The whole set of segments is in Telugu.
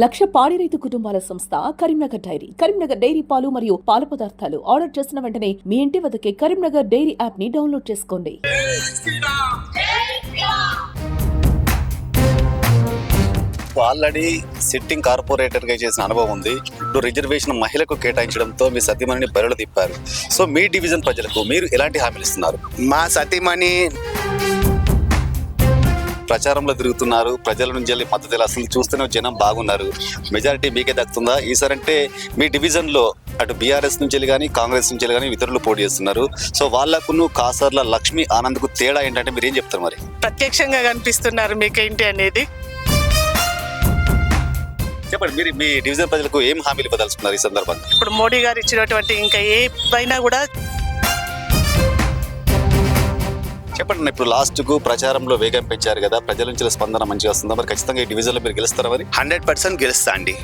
లక్ష పాడి రైతు కుటుంబాల సంస్థ కరీంనగర్ డైరీ. కరీంనగర్ డైరీ పాలు మరియు పాల పదార్థాలు ఆర్డర్ చేసిన వెంటనే మీ ఇంటి వద్దకే కరీంనగర్ డైరీ యాప్ ని డౌన్లోడ్ చేసుకోండి. ఆల్రెడీ సిట్టింగ్ కార్పొరేటర్ గా చేసిన అనుభవం ఉంది. ఇప్పుడు రిజర్వేషన్ మహిళకు కేటాయించడంతో మీ సతీమణిని బరిలో తిప్పారు. సో మీ డివిజన్ ప్రజలకు మీరు ఎలాంటి హామీలు ఇస్తున్నారు? మా సతీమణి ప్రచారంలో తిరుగుతున్నారు, ప్రజల నుంచి మద్దతు అసలు చూస్తూనే జనం బాగున్నారు, మెజారిటీ మీకే దక్కుతుందా ఈసారి? అంటే మీ డివిజన్ లో అటు బీఆర్ఎస్ నుంచి కానీ కాంగ్రెస్ నుంచి కానీ ఇతరులు పోటీ చేస్తున్నారు. సో వాళ్ళకును కాసర్ల లక్ష్మీ ఆనంద్ కు తేడా ఏంటంటే మీరు ఏం చెప్తారు? మరి ప్రత్యక్షంగా కనిపిస్తున్నారు మీకేంటి అనేది చెప్పండి. మీరు మీ డివిజన్ ప్రజలకు ఏం హామీలు ఇవ్వదలుచుకున్నారు ఈ సందర్భంగా? ఇప్పుడు మోడీ గారు ఇచ్చినటువంటి ఇంకా ఏ పైన కూడా చెప్పండి. ఇప్పుడు లాస్ట్ కు ప్రచారంలో వేగం పెంచారు కదా, ప్రజల నుంచి స్పందన మంచిగా వస్తుందా? మరి ఖచ్చితంగా ఈ డివిజన్ లో మీరు గెలుస్తారా? మరి 100% గెలుస్తా అండి.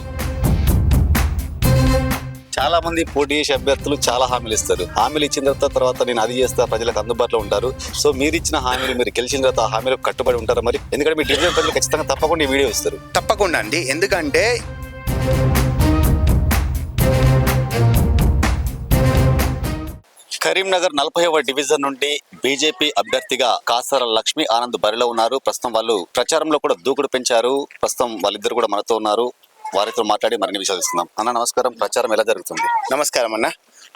చాలా మంది పోటీ చేసే అభ్యర్థులు చాలా హామీలు ఇస్తారు. హామీలు ఇచ్చిన తర్వాత నేను అది చేస్తా, ప్రజలకు అందుబాటులో ఉంటారు. సో మీరు ఇచ్చిన హామీలు మీరు గెలిచిన తర్వాత ఆ హామీలకు కట్టుబడి ఉంటారా? మరి ఎందుకంటే మీ డివిజన్ ప్రజలు ఖచ్చితంగా తప్పకుండా ఈ వీడియో ఇస్తారు. తప్పకుండా అండి. ఎందుకంటే కరీంనగర్ 40వ డివిజన్ నుండి బీజేపీ అభ్యర్థిగా కాసర లక్ష్మీ ఆనంద్ బరిలో ఉన్నారు. ప్రస్తుతం వాళ్ళు ప్రచారంలో కూడా దూకుడు పెంచారు. ప్రస్తుతం వాళ్ళిద్దరు కూడా మనతో ఉన్నారు. వారితో మాట్లాడి మరిన్ని విషయాలు ఇస్తున్నాం. అన్న నమస్కారం. ప్రచారం ఎలా జరుగుతుంది? నమస్కారం అన్న.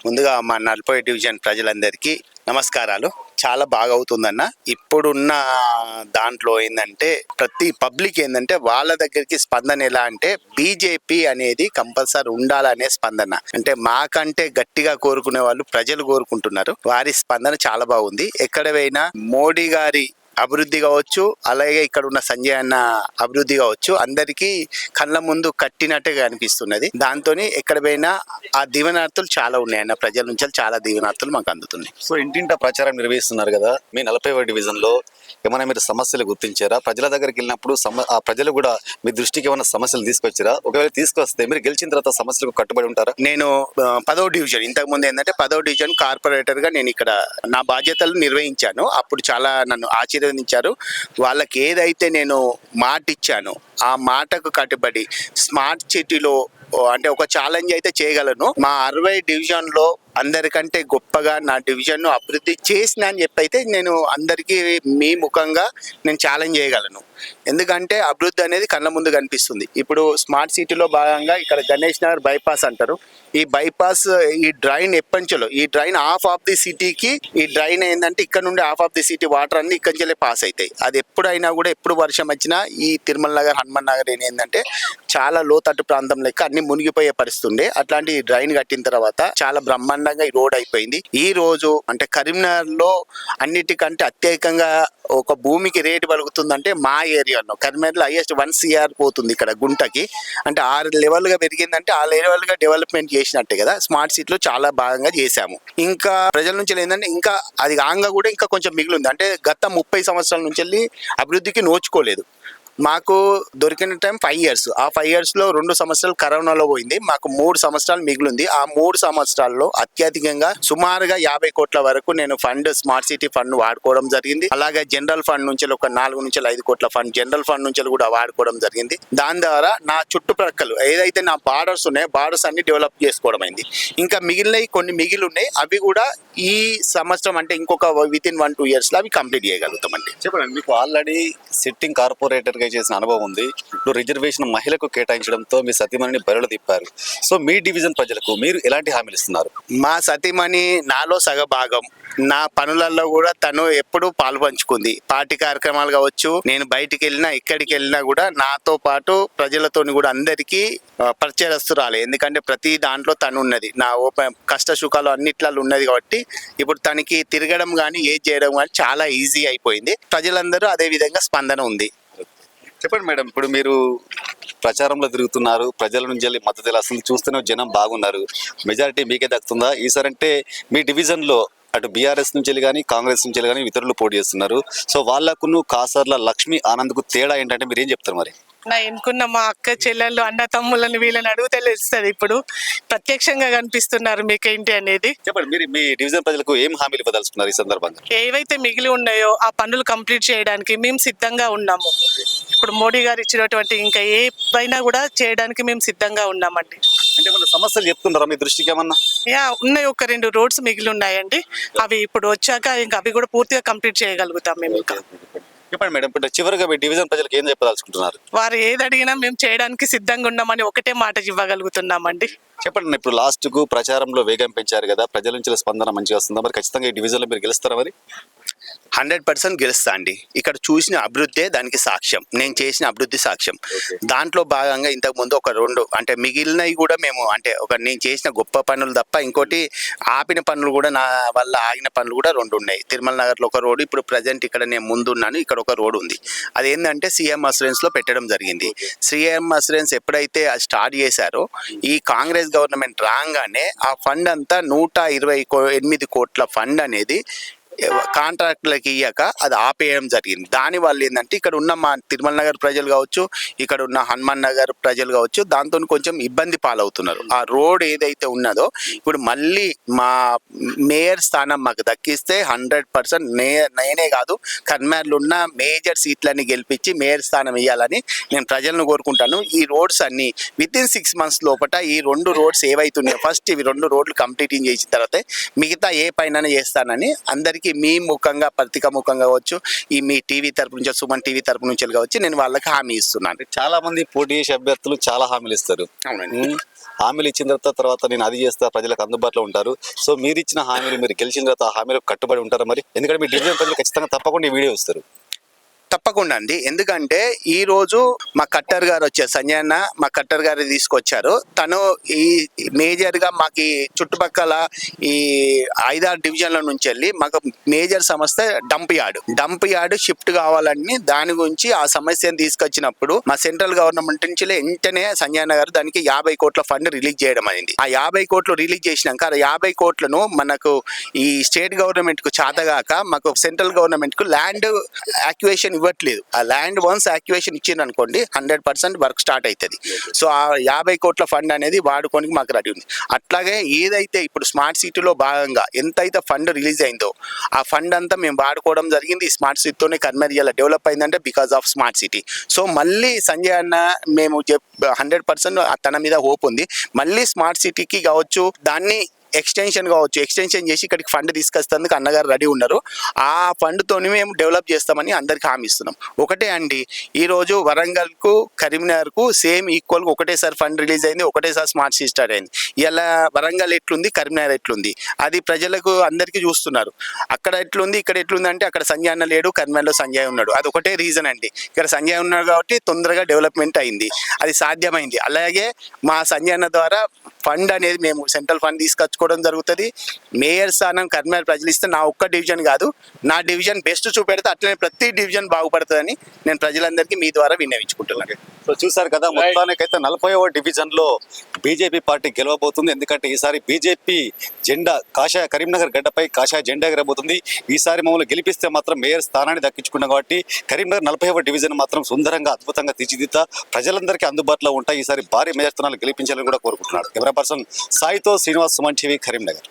ముందుగా మా 40 డివిజన్ ప్రజలందరికీ నమస్కారాలు. చాలా బాగా అవుతుందన్న. ఇప్పుడున్న దాంట్లో ఏంటంటే ప్రతి పబ్లిక్ ఏంటంటే వాళ్ళ దగ్గరికి స్పందన ఎలా అంటే బీజేపీ అనేది కంపల్సరీ ఉండాలనే స్పందన. అంటే మాకంటే గట్టిగా కోరుకునే వాళ్ళు ప్రజలు కోరుకుంటున్నారు. వారి స్పందన చాలా బాగుంది. ఎక్కడ పోయినా మోడీ గారి అభివృద్ధి కావచ్చు, అలాగే ఇక్కడ ఉన్న సంజయ్ అన్న అభివృద్ధి కావచ్చు, అందరికీ కళ్ళ ముందు కట్టినట్టుగా అనిపిస్తున్నది. దాంతో ఎక్కడ పోయినా ఆ దీవెనార్థులు చాలా ఉన్నాయన్న. ప్రజల నుంచి చాలా దీవెనార్థులు మాకు అందుతున్నాయి. సో ఇంటింటా ప్రచారం నిర్వహిస్తున్నారు కదా, మీ 40వ డివిజన్ లో ఏమైనా మీరు సమస్యలు గుర్తించారా? ప్రజల దగ్గరికి వెళ్ళినప్పుడు ఆ ప్రజలు కూడా మీ దృష్టికి ఏమైనా సమస్యలు తీసుకొచ్చారా? ఒకవేళ తీసుకొస్తే మీరు గెలిచిన తర్వాత సమస్యలకు కట్టుబడి ఉంటారా? నేను 10వ డివిజన్ ఇంతకు ముందు ఏంటంటే 10వ డివిజన్ కార్పొరేటర్ గా నేను ఇక్కడ నా బాధ్యతలు నిర్వహించాను. అప్పుడు చాలా నన్ను ఆశీర్వదించారు. వాళ్ళకి ఏదైతే నేను మాట ఇచ్చానో ఆ మాటకు కట్టుబడి స్మార్ట్ సిటీలో అంటే ఒక ఛాలెంజ్ అయితే చేయగలను. మా 60 డివిజన్ లో అందరికంటే గొప్పగా నా డివిజన్ ను అభివృద్ధి చేసిన అని చెప్పి అయితే నేను అందరికీ మీ ముఖంగా నేను ఛాలెంజ్ చేయగలను. ఎందుకంటే అభివృద్ధి అనేది కళ్ళ ముందు కనిపిస్తుంది. ఇప్పుడు స్మార్ట్ సిటీలో భాగంగా ఇక్కడ గణేష్ నగర్ బైపాస్ అంటారు. ఈ బైపాస్ ఈ డ్రైన్ ఎప్పటించలో ఈ డ్రైన్ హాఫ్ ఆఫ్ ది సిటీకి ఈ డ్రైన్ ఏంటంటే ఇక్కడ నుండి half of the city water అన్ని ఇక్కడి నుంచే పాస్ అవుతాయి. అది ఎప్పుడైనా కూడా ఎప్పుడు వర్షం వచ్చినా ఈ తిరుమల నగర్ హనుమాన్ నగర్ ఏంటంటే చాలా లోతట్టు ప్రాంతం లెక్క అన్ని మునిగిపోయే పరిస్థితి ఉండే. అట్లాంటి డ్రైన్ కట్టిన తర్వాత చాలా బ్రహ్మాండంగా ఈ రోడ్ అయిపోయింది. ఈ రోజు అంటే కరీంనగర్ లో అన్నిటికంటే అత్యధికంగా ఒక భూమికి రేటు పలుకుతుందంటే మా ఏరియాలో కరీంనగర్లో హైయెస్ట్ 1 CR పోతుంది ఇక్కడ గుంటకి. అంటే 6 లెవెల్గా పెరిగిందంటే ఆ లెవెల్గా డెవలప్మెంట్ చేసినట్టే కదా. స్మార్ట్ సిటీలో చాలా భాగంగా చేశాము. ఇంకా ప్రజల నుంచి ఏంటంటే ఇంకా అది కాంగా కూడా ఇంకా కొంచెం మిగిలి ఉంది. అంటే గత 30 సంవత్సరాల నుంచి వెళ్ళి అభివృద్ధికి నోచుకోలేదు. మాకు దొరికిన టైం 5 years. ఆ 5 years లో 2 సంవత్సరాలు కరోనాలో పోయింది. మాకు 3 సంవత్సరాలు మిగిలింది. ఆ 3 సంవత్సరాల్లో అత్యధికంగా సుమారుగా 50 కోట్ల వరకు నేను ఫండ్ స్మార్ట్ సిటీ ఫండ్ వాడుకోవడం జరిగింది. అలాగే జనరల్ ఫండ్ నుంచి ఒక 4 నుంచి 5 కోట్ల ఫండ్ జనరల్ ఫండ్ నుంచి కూడా వాడుకోవడం జరిగింది. దాని ద్వారా నా చుట్టుప్రక్కలు ఏదైతే నా బార్డర్స్ ఉన్నాయో బార్డర్స్ అన్ని డెవలప్ చేసుకోవడం అయింది. ఇంకా మిగిలినవి కొన్ని మిగిలి ఉన్నాయి. అవి కూడా ఈ సంవత్సరం అంటే ఇంకొక వితిన్ 1-2 years లో అవి కంప్లీట్ చేయగలుగుతామండి. చెప్పండి. మీకు ఆల్రెడీ సిట్టింగ్ కార్పొరేటర్ గా చేసిన అనుభవం ఉంది. ఇప్పుడు రిజర్వేషన్ మహిళకు కేటాయించడంతో మీ సతీమణిని బరిలో తిప్పారు. సో మీ డివిజన్ ప్రజలకు మీరు ఎలాంటి హామీలు ఇస్తున్నారు? మా సతీమణి నాలో సగభాగం. నా పనులలో కూడా తను ఎప్పుడు పాలు పంచుకుంది. పార్టీ కార్యక్రమాలు కావచ్చు, నేను బయటికి వెళ్ళినా ఎక్కడికి వెళ్ళినా కూడా నాతో పాటు ప్రజలతో కూడా అందరికీ పరిచయస్తురాలి. ఎందుకంటే ప్రతి దాంట్లో తను ఉన్నది. నా కష్ట సుఖాలు అన్నిట్లలో ఉన్నది కాబట్టి ఇప్పుడు తనకి తిరగడం కానీ ఏది చేయడం కానీ చాలా ఈజీ అయిపోయింది. ప్రజలందరూ అదే విధంగా స్పందన ఉంది. చెప్పండి మేడం. ఇప్పుడు మీరు ప్రచారంలో తిరుగుతున్నారు, ప్రజల నుంచి మద్దతు అసలు చూస్తూనే జనం బాగున్నారు, మెజారిటీ మీకే దక్కుతుందా ఈసారి? అంటే మీ డివిజన్ లో అటు బీఆర్ఎస్ నుంచి కానీ కాంగ్రెస్ నుంచి కానీ ఇతరులు పోటీ చేస్తున్నారు. సో వాళ్ళకును కాసర్ల లక్ష్మీ ఆనంద్ కు తేడా ఏంటంటే మీరు ఏం చెప్తారు? మరి నా ఎన్నుకున్న మా అక్క చెల్లెళ్ళు అన్న తమ్ముళ్ళని వీళ్ళని అడుగుతే తెలుస్తుంది. ఇప్పుడు ప్రత్యక్షంగా కనిపిస్తున్నారు మీకేంటి అనేది. చెప్పండి. మీరు మీ డివిజన్ ప్రజలకు ఏం హామీలు ఇవ్వదలుచుకున్నారు ఈ సందర్భంగా? ఏవైతే మిగిలి ఉన్నాయో ఆ పనులు కంప్లీట్ చేయడానికి మేము సిద్ధంగా ఉన్నాము. ఇప్పుడు మోడీ గారు ఇచ్చినటువంటి ఇంకా ఏ పైన కూడా చేయడానికి మేము సిద్ధంగా ఉన్నామండి. అంటే మన సమస్యలు చెప్తున్నారా మీ దృష్టికి ఏమన్నా? ఉన్నాయి, ఒక 2 రోడ్స్ మిగిలి ఉన్నాయండి. అవి ఇప్పుడు వచ్చాక ఇంకా అవి కూడా పూర్తిగా కంప్లీట్ చేయగలుగుతాం మేము. ఇంకా చెప్పండి మేడం, ఇప్పుడు చివరిగా మీ డివిజన్ ప్రజలకు ఏం చెప్పదలుచుకుంటున్నారు? వారు ఏది అడిగినా మేము చేయడానికి సిద్ధంగా ఉన్నామని ఒకటే మాట ఇవ్వగలుగుతున్నామండి. చెప్పండి, ఇప్పుడు లాస్ట్ కు ప్రచారంలో వేగం పెంచారు కదా, ప్రజల నుంచి స్పందన మంచిగా వస్తుందా? మరి ఖచ్చితంగా ఈ డివిజన్ లో మీరు గెలుస్తారా? మరి 100% గెలుస్తా అండి. ఇక్కడ చూసిన అభివృద్ధే దానికి సాక్ష్యం, నేను చేసిన అభివృద్ధి సాక్ష్యం. దాంట్లో భాగంగా ఇంతకు ముందు ఒక 2 అంటే మిగిలినవి కూడా మేము అంటే నేను చేసిన గొప్ప పనులు తప్ప ఇంకోటి ఆపిన పనులు కూడా, నా వల్ల ఆగిన పనులు కూడా 2 ఉన్నాయి. తిరుమల నగర్లో ఒక రోడ్డు, ఇప్పుడు ప్రజెంట్ ఇక్కడ నేను ముందున్నాను, ఇక్కడ ఒక రోడ్డు ఉంది. అదేంటంటే సీఎం అసూరెన్స్ లో పెట్టడం జరిగింది. సీఎం అసూరెన్స్ ఎప్పుడైతే అది స్టార్ట్ చేశారో, ఈ కాంగ్రెస్ గవర్నమెంట్ రాగానే ఆ ఫండ్ అంతా 128 కోట్ల ఫండ్ అనేది కాంట్రాక్టులకు ఇయ్యాక అది ఆపేయడం జరిగింది. దానివల్ల ఏంటంటే ఇక్కడ ఉన్న మా తిరుమల నగర్ ప్రజలు కావచ్చు, ఇక్కడ ఉన్న హనుమాన్ నగర్ ప్రజలు కావచ్చు, దాంతో కొంచెం ఇబ్బంది పాలవుతున్నారు. ఆ రోడ్ ఏదైతే ఉన్నదో ఇప్పుడు మళ్ళీ మా మేయర్ స్థానం మాకు దక్కిస్తే 100% నేనే కాదు, కర్మార్లు ఉన్న మేజర్ సీట్లని గెలిపించి మేయర్ స్థానం ఇవ్వాలని నేను ప్రజలను కోరుకుంటాను. ఈ రోడ్స్ అన్ని వితిన్ 6 months లోపల ఈ 2 రోడ్స్ ఏవైతున్నాయో ఫస్ట్ ఇవి 2 రోడ్లు కంప్లీటింగ్ చేసిన తర్వాత మిగతా ఏ పైన చేస్తానని అందరికీ మీ ముఖంగా పత్రికా ముఖంగా కావచ్చు, ఈ మీ టీవీ తరపు నుంచి, సుమన్ టీవీ తరపు నుంచి కావచ్చు, నేను వాళ్ళకి హామీ ఇస్తున్నాను. చాలా మంది పోటీ చేసే అభ్యర్థులు చాలా హామీలు ఇస్తారు. అవునండి. హామీలు ఇచ్చిన తర్వాత నేను అది చేస్తా, ప్రజలకు అందుబాటులో ఉంటారు. సో మీరు ఇచ్చిన హామీలు మీరు గెలిచిన తర్వాత ఆ హామీలకు కట్టుబడి ఉంటారు మరి? ఎందుకంటే మీ డివిజన్ ప్రజలు ఖచ్చితంగా తప్పకుండా ఈ వీడియో ఇస్తారు. తప్పకుండా అండి. ఎందుకంటే ఈ రోజు మా కట్టర్ గారు వచ్చారు, సంజయ్ అన్న మా కట్టర్ గారు తీసుకొచ్చారు. తను ఈ మేజర్ గా మాకు ఈ చుట్టుపక్కల ఈ 5-6 డివిజన్ల నుంచి వెళ్ళి మాకు మేజర్ సమస్య డంప్ యార్డ్ షిఫ్ట్ కావాలని దాని గురించి ఆ సమస్యను తీసుకొచ్చినప్పుడు మా సెంట్రల్ గవర్నమెంట్ నుంచి వెంటనే సంజయ్ అన్న గారు దానికి 50 కోట్ల ఫండ్ రిలీజ్ చేయడం అయింది. ఆ 50 కోట్లు రిలీజ్ చేసినాక ఆ 50 కోట్లను మనకు ఈ స్టేట్ గవర్నమెంట్ కు చాతగాక మాకు సెంట్రల్ గవర్నమెంట్ కు ల్యాండ్ యాక్యువేషన్ ఇవ్వట్లేదు. ఆ ల్యాండ్ వన్స్ యాక్యువేషన్ ఇచ్చింది అనుకోండి 100% వర్క్ స్టార్ట్ అవుతుంది. సో ఆ 50 కోట్ల ఫండ్ అనేది వాడుకోనికి మాకు రెడీ ఉంది. అట్లాగే ఏదైతే ఇప్పుడు స్మార్ట్ సిటీలో భాగంగా ఎంతైతే ఫండ్ రిలీజ్ అయిందో ఆ ఫండ్ అంతా మేము వాడుకోవడం జరిగింది. ఈ స్మార్ట్ సిటీతోనే కర్మరియల్ డెవలప్ అయిందంటే because of smart city. So మళ్ళీ సంజయ్ అన్న మేము 100% తన మీద హోప్ ఉంది. మళ్ళీ స్మార్ట్ సిటీకి కావచ్చు, దాన్ని ఎక్స్టెన్షన్ కావచ్చు, ఎక్స్టెన్షన్ చేసి ఇక్కడికి ఫండ్ తీసుకొస్తేందుకు అన్నగారు రెడీ ఉన్నారు. ఆ ఫండ్తోని మేము డెవలప్ చేస్తామని అందరికి హామీ ఇస్తున్నాం. ఒకటే అండి, ఈరోజు వరంగల్కు కరీంనగర్కు సేమ్ ఈక్వల్గా ఒకటేసారి ఫండ్ రిలీజ్ అయింది, ఒకటేసారి స్మార్ట్ సిటీ స్టార్ట్ అయింది. ఇలా వరంగల్ ఎట్లుంది, కరీంనగర్ ఎట్లుంది, అది ప్రజలకు అందరికీ చూస్తున్నారు. అక్కడ ఎట్లుంది, ఇక్కడ ఎట్లుంది అంటే అక్కడ సంజయ్ అన్న లేడు, కరీంనగర్లో సంజయ్ ఉన్నాడు. అది ఒకటే రీజన్ అండి. ఇక్కడ సంజయ్ ఉన్నాడు కాబట్టి తొందరగా డెవలప్మెంట్ అయింది, అది సాధ్యమైంది. అలాగే మా సంజయ్ అన్న ద్వారా ఫండ్ అనేది మేము సెంట్రల్ ఫండ్ తీసుకొచ్చుకోవడం జరుగుతుంది. మేయర్ స్థానం కర్నూలు ప్రజలు ఇస్తే నా ఒక్క డివిజన్ కాదు, నా డివిజన్ బెస్ట్ చూపెడితే అట్లనే ప్రతి డివిజన్ బాగుపడుతుందని నేను ప్రజలందరికీ మీ ద్వారా విన్నవించుకుంటున్నాను. సో చూసారు కదా, మొత్తానికైతే 40వ డివిజన్ లో బీజేపీ పార్టీ గెలవబోతుంది. ఎందుకంటే ఈసారి బీజేపీ జెండా కాషాయ కరీంనగర్ గడ్డపై కాషాయ జెండా ఎగరబోతుంది. ఈసారి మమ్మల్ని గెలిపిస్తే మాత్రం మేయర్ స్థానాన్ని దక్కించుకున్నాం కాబట్టి కరీంనగర్ 40వ డివిజన్ మాత్రం సుందరంగా అద్భుతంగా తీర్చిదిద్దా ప్రజలందరికీ అందుబాటులో ఉంటాయి. ఈసారి భారీ మేయర్ స్థానాలు గెలిపించాలని కూడా కోరుకుంటున్నాడు. కెమెరా పర్సన్ సాయితో శ్రీనివాస్, సుమన్ టీవీ, కరీంనగర్.